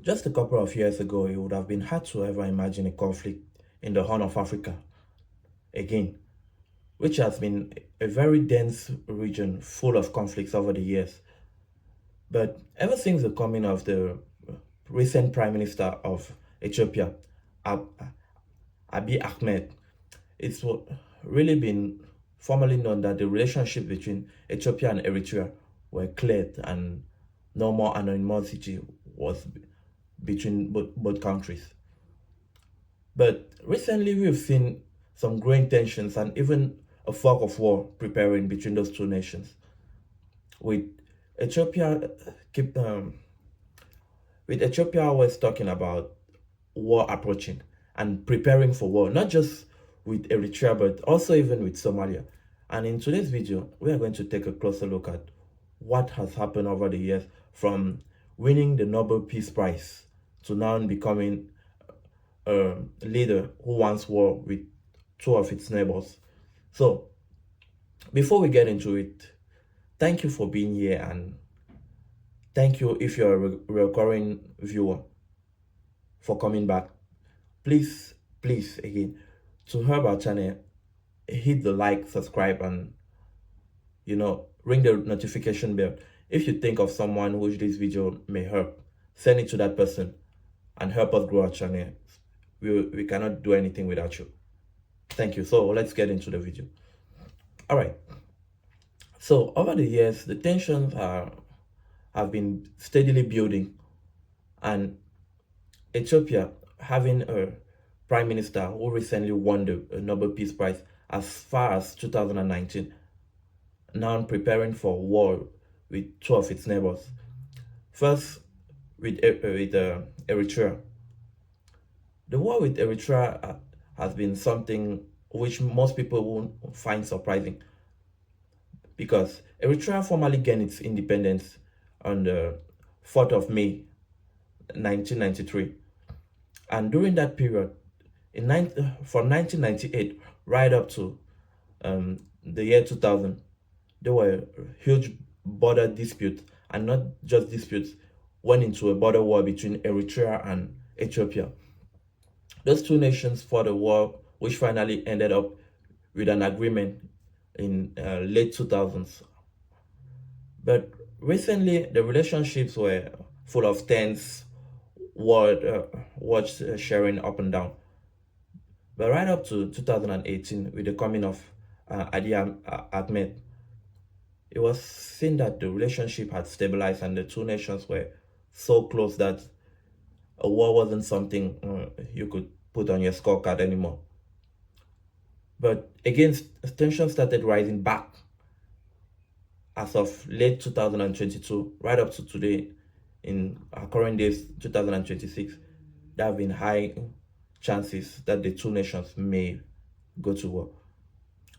Just a couple of years ago, it would have been hard to ever imagine a conflict in the Horn of Africa again, which has been a very dense region full of conflicts over the years. But ever since the coming of the recent Prime Minister of Ethiopia, Ab- Abiy Ahmed, it's really been formally known that the relationship between Ethiopia and Eritrea were cleared and no more animosity was between both countries. But recently we've seen some growing tensions and even a fog of war preparing between those two nations. With Ethiopia keep with Ethiopia always talking about war approaching and preparing for war, not just with Eritrea but also even with Somalia. And in today's video, we are going to take a closer look at what has happened over the years from winning the Nobel Peace Prize to now becoming a leader who wants war with two of its neighbors. So, before we get into it, thank you for being here and thank you if you're a recurring viewer for coming back. Please, again, to help our channel, hit the like, subscribe, and ring the notification bell. If you think of someone which this video may help, send it to that person and help us grow our channel. We cannot do anything without you. Thank you. So let's get into the video. All right. So over the years, the tensions have been steadily building, and Ethiopia, having a prime minister who recently won the Nobel Peace Prize as far as 2019, now preparing for war with two of its neighbors. First, with Eritrea. The war with Eritrea has been something which most people won't find surprising, because Eritrea formally gained its independence on the 4th of May 1993. And during that period, from 1998 right up to the year 2000, there were huge border disputes, and not just disputes, went into a border war between Eritrea and Ethiopia. Those two nations fought a war which finally ended up with an agreement in late 2000s. But recently, the relationships were full of tense watch sharing up and down. But right up to 2018, with the coming of Abiy Ahmed, it was seen that the relationship had stabilized and the two nations were so close that a war wasn't something you could put on your scorecard anymore. But again, tensions started rising back as of late 2022, right up to today, in our current days, 2026. There have been high chances that the two nations may go to war.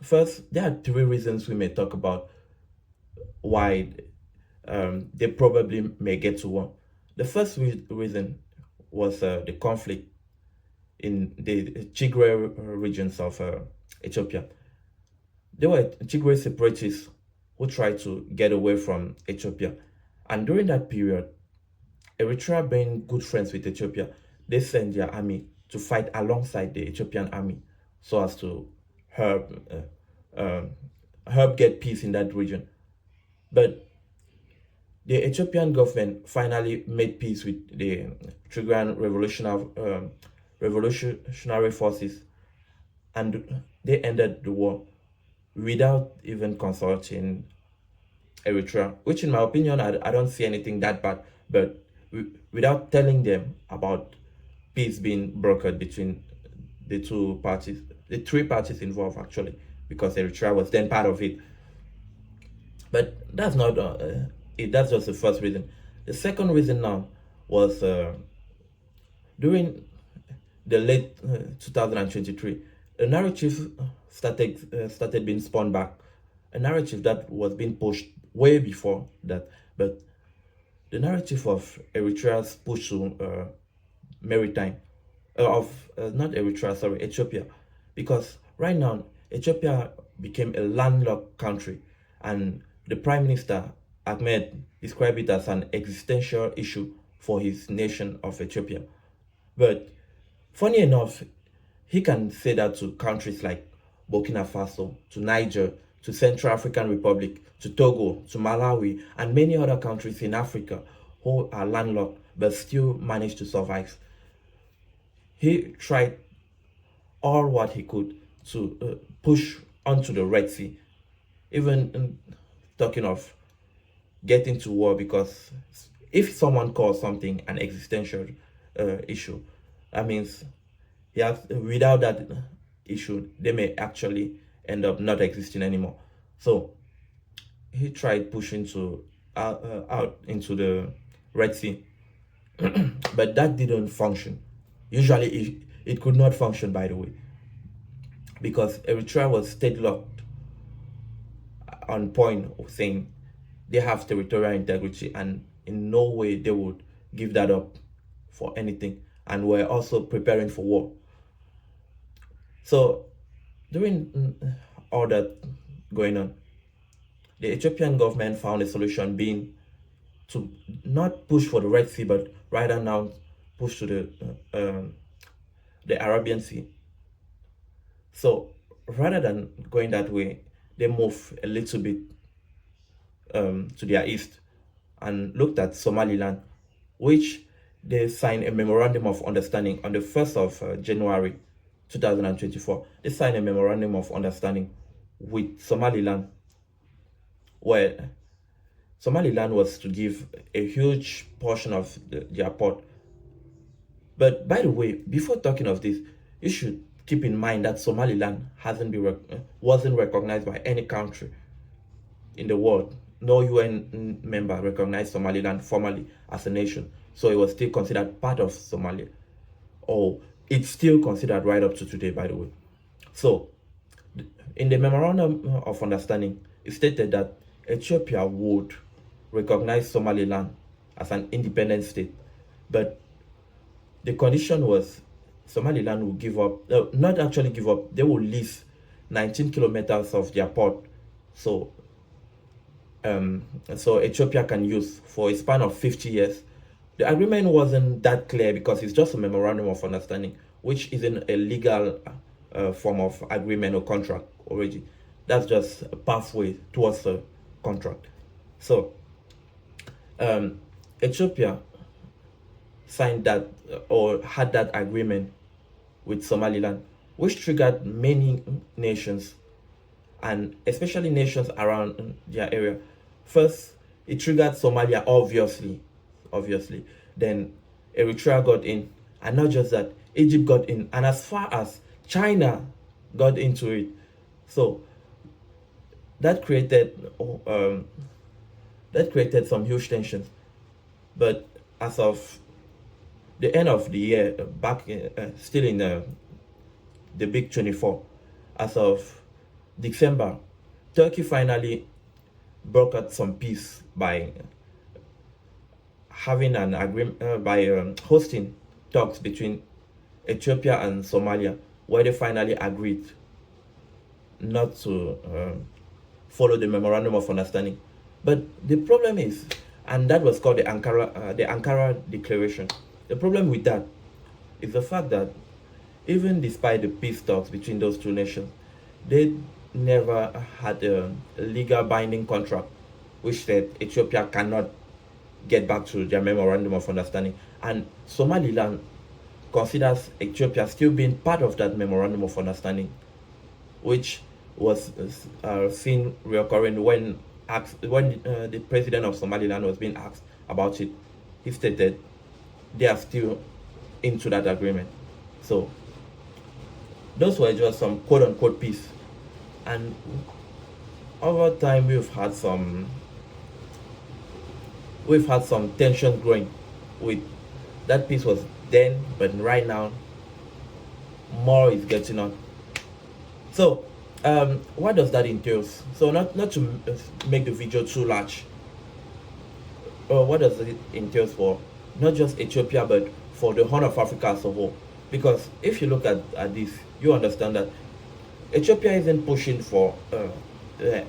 First, there are three reasons we may talk about why they probably may get to war. The first reason was the conflict in the Tigray regions of Ethiopia. There were Tigray separatists who tried to get away from Ethiopia. And during that period, Eritrea, being good friends with Ethiopia, they sent their army to fight alongside the Ethiopian army so as to help, help get peace in that region. But the Ethiopian government finally made peace with the Tigrayan revolutionary forces, and they ended the war without even consulting Eritrea, which in my opinion, I don't see anything that bad, but without telling them about peace being brokered between the two parties, the three parties involved actually, because Eritrea was then part of it. But that's not it. That's just the first reason. The second reason now was during the late 2023, a narrative started being spun back, a narrative that was being pushed way before that, but the narrative of Eritrea's push to maritime, not Eritrea, sorry, Ethiopia, because right now Ethiopia became a landlocked country, and the Prime Minister Ahmed described it as an existential issue for his nation of Ethiopia. But funny enough, he can say that to countries like Burkina Faso, to Niger, to Central African Republic, to Togo, to Malawi, and many other countries in Africa who are landlocked but still manage to survive. He tried all what he could to push onto the Red Sea, even talking of getting to war, because if someone calls something an existential issue, that means without that issue, they may actually end up not existing anymore. So he tried pushing out into the Red Sea, but that didn't function. Usually, it could not function, by the way, because Eritrea was state locked on point of saying they have territorial integrity and in no way they would give that up for anything, and we're also preparing for war. So during all that going on, the Ethiopian government found a solution being to not push for the Red Sea, but rather now push to the Arabian Sea. So rather than going that way, they move a little bit to their east and looked at Somaliland, which they signed a memorandum of understanding on the 1st of January 2024. They signed a memorandum of understanding with Somaliland, where Somaliland was to give a huge portion of their port. But by the way, before talking of this, you should keep in mind that Somaliland wasn't recognized by any country in the world. No UN member recognized Somaliland formally as a nation, so it was still considered part of Somalia. Or it's still considered right up to today, by the way. So, in the memorandum of understanding, it stated that Ethiopia would recognize Somaliland as an independent state, but the condition was Somaliland would give up, not actually give up, they would lease 19 kilometers of their port, so Ethiopia can use for a span of 50 years. The agreement wasn't that clear because it's just a memorandum of understanding, which isn't a legal form of agreement or contract already. That's just a pathway towards a contract. So Ethiopia signed that or had that agreement with Somaliland, which triggered many nations, and especially nations around their area. First, it triggered Somalia, obviously. Then Eritrea got in, and not just that, Egypt got in, and as far as China got into it. So that created some huge tensions. But as of the end of the year, back still in the big 24, as of December, Turkey finally brokered some peace by having an agreement, by hosting talks between Ethiopia and Somalia, where they finally agreed not to follow the memorandum of understanding. But the problem is, and that was called the Ankara Declaration. The problem with that is the fact that even despite the peace talks between those two nations, they never had a legal binding contract which said Ethiopia cannot get back to their memorandum of understanding. And Somaliland considers Ethiopia still being part of that memorandum of understanding, which was seen reoccurring when the president of Somaliland was being asked about it. He stated they are still into that agreement. So those were just some quote-unquote peace. And over time, we've had some tension growing with that peace was then, but right now more is getting on. So what does that entail? So not to make the video too large, what does it entail for not just Ethiopia but for the Horn of Africa as a whole? Because if you look at this, you understand that Ethiopia isn't pushing for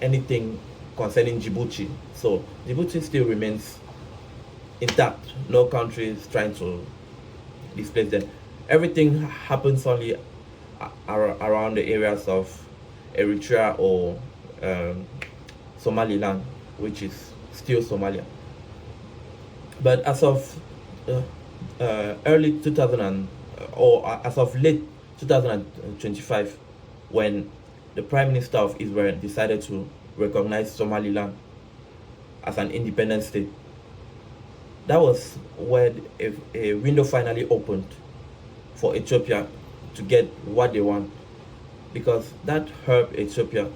anything concerning Djibouti. So Djibouti still remains intact. No country is trying to displace them. Everything happens only around the areas of Eritrea or Somaliland, which is still Somalia. But as of uh, early 2000 or as of late 2025, when the Prime Minister of Israel decided to recognize Somaliland as an independent state, that was where a window finally opened for Ethiopia to get what they want, because that helped Ethiopia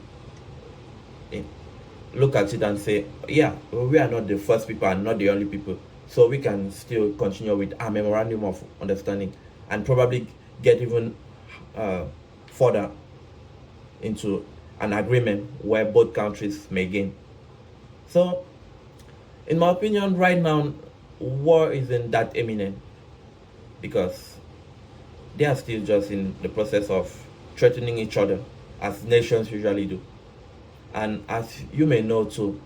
look at it and say, yeah, we are not the first people and not the only people, so we can still continue with a memorandum of understanding and probably get even further into an agreement where both countries may gain. So, in my opinion, right now, war isn't that imminent because they are still just in the process of threatening each other, as nations usually do. And as you may know too,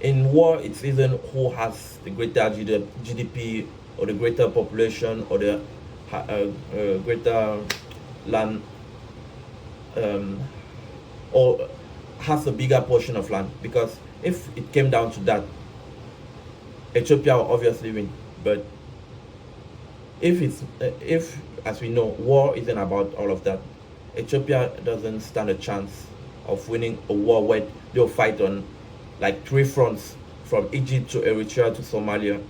in war, it isn't who has the greater GDP or the greater population or the greater land, um, or has a bigger portion of land. Because if it came down to that, Ethiopia will obviously win. But if, as we know, war isn't about all of that, Ethiopia doesn't stand a chance of winning a war where they'll fight on like three fronts, from Egypt to Eritrea to Somalia,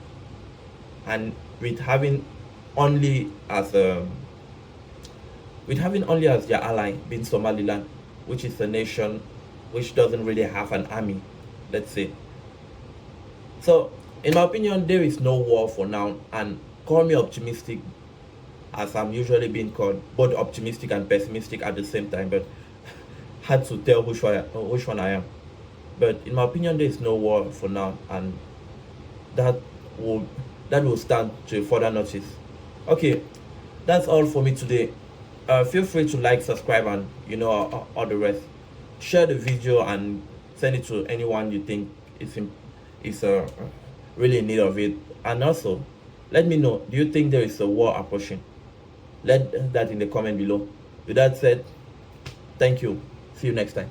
and with having only as their ally being Somaliland, which is a nation which doesn't really have an army, let's say. So, in my opinion, there is no war for now, and call me optimistic, as I'm usually being called, both optimistic and pessimistic at the same time, but hard to tell which one I am. But in my opinion, there is no war for now, and that will that will stand to further notice. Okay, that's all for me today. Feel free to like, subscribe, and all the rest. Share the video and send it to anyone you think is really in need of it. And also, let me know, do you think there is a war approaching? Let that in the comment below. With that said, thank you. See you next time.